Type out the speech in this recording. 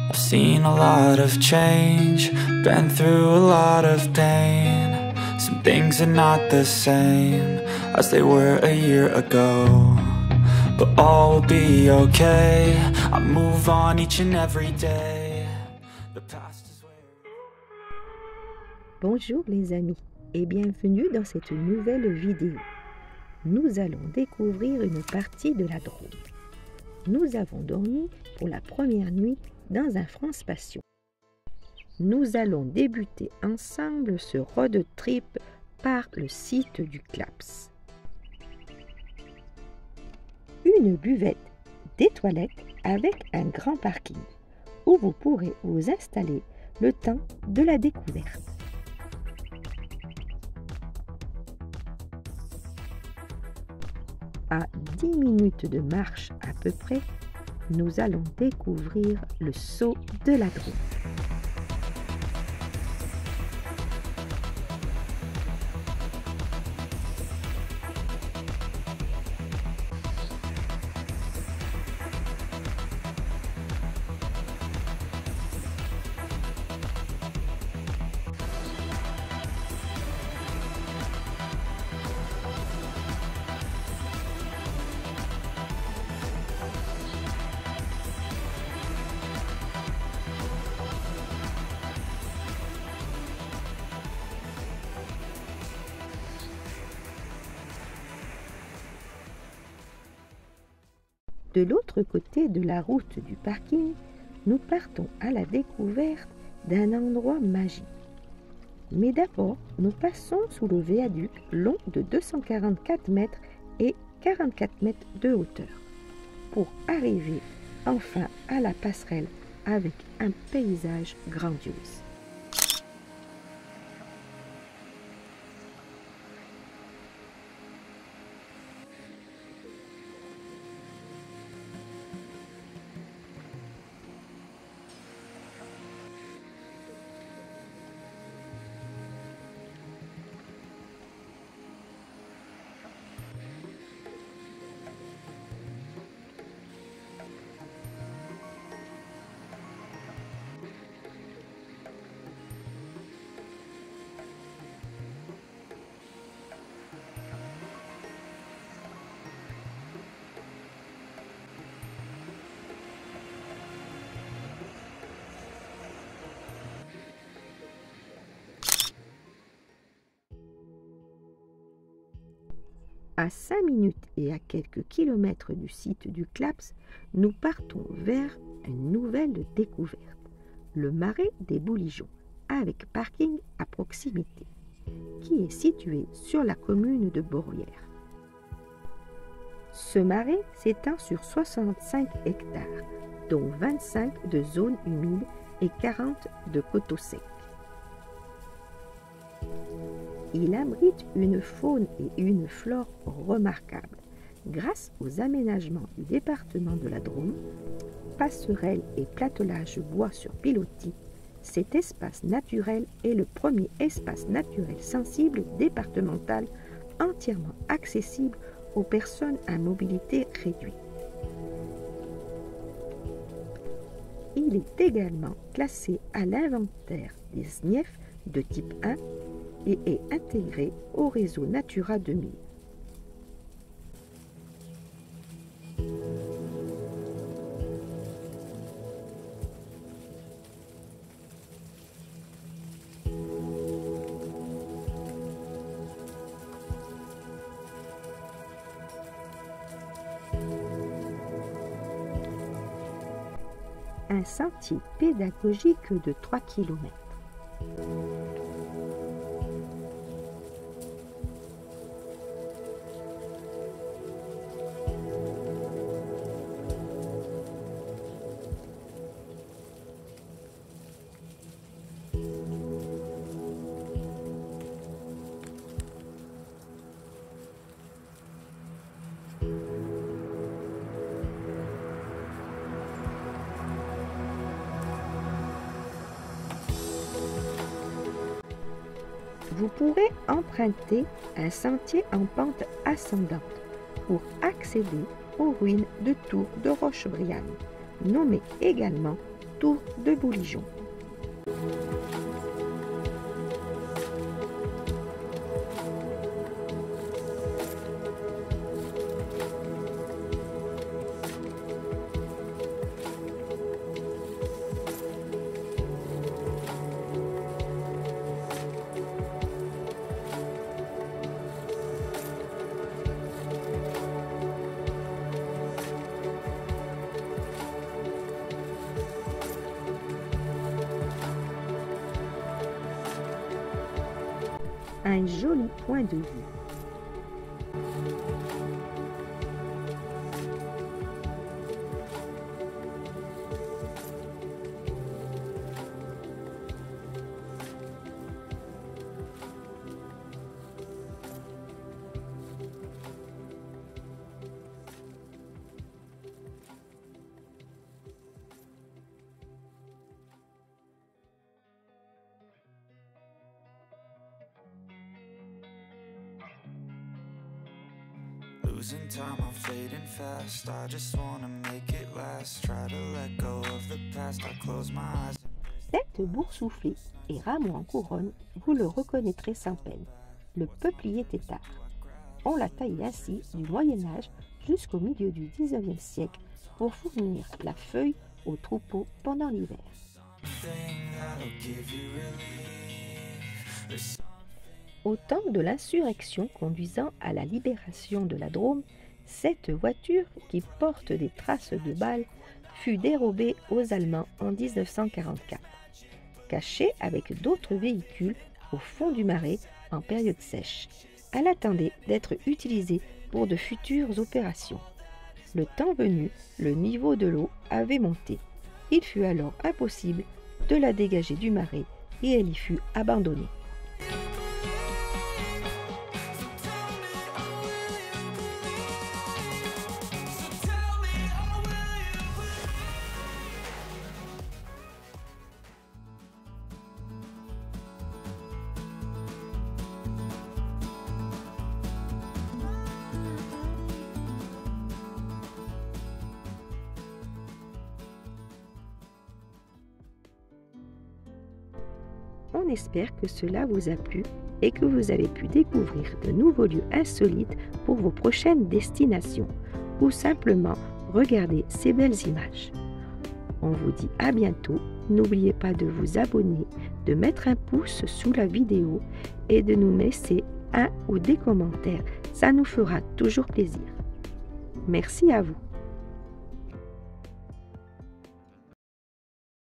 I've seen a lot of change, been through a lot of pain. Some things are not the same as they were a year ago, but all will be okay. I move on each and every day. The past is where... Bonjour les amis et bienvenue dans cette nouvelle vidéo. Nous allons découvrir une partie de la Drôme. Nous avons dormi pour la première nuit dans un France Passion. Nous allons débuter ensemble ce road trip par le site du Claps. Une buvette, des toilettes avec un grand parking où vous pourrez vous installer le temps de la découverte. À 10 minutes de marche à peu près, nous allons découvrir le saut de la Drôme. De l'autre côté de la route du parking, nous partons à la découverte d'un endroit magique. Mais d'abord, nous passons sous le viaduc long de 244 mètres et 44 mètres de hauteur pour arriver enfin à la passerelle avec un paysage grandiose. À 5 minutes et à quelques kilomètres du site du Claps, nous partons vers une nouvelle découverte, le marais des Bouligeons, avec parking à proximité, qui est situé sur la commune de Beaurières. Ce marais s'étend sur 65 hectares, dont 25 de zones humides et 40 de coteaux secs. Il abrite une faune et une flore remarquables grâce aux aménagements du département de la Drôme, passerelles et platelage bois sur pilotis. Cet espace naturel est le premier espace naturel sensible départemental entièrement accessible aux personnes à mobilité réduite. Il est également classé à l'inventaire des SNIEF de type 1 et est intégré au réseau Natura 2000. Un sentier pédagogique de 3 km. Vous pourrez emprunter un sentier en pente ascendante pour accéder aux ruines de Tours de Rochebriane, nommées également tour de bouligeon. Un joli point de vue. Losing time, I'm fading fast. I just wanna make it last. Try to let go of the past. I close my eyes. Cet boursouflé et rameau en couronne, vous le reconnaîtrez sans peine, le peuplier tétard. On l'a taillé ainsi du Moyen-Âge jusqu'au milieu du XIXe siècle pour fournir la feuille aux troupeaux pendant l'hiver. Au temps de l'insurrection conduisant à la libération de la Drôme, cette voiture, qui porte des traces de balles, fut dérobée aux Allemands en 1944, cachée avec d'autres véhicules au fond du marais en période sèche. Elle attendait d'être utilisée pour de futures opérations. Le temps venu, le niveau de l'eau avait monté. Il fut alors impossible de la dégager du marais et elle y fut abandonnée. On espère que cela vous a plu et que vous avez pu découvrir de nouveaux lieux insolites pour vos prochaines destinations ou simplement regarder ces belles images. On vous dit à bientôt. N'oubliez pas de vous abonner, de mettre un pouce sous la vidéo et de nous laisser un ou des commentaires. Ça nous fera toujours plaisir. Merci à vous.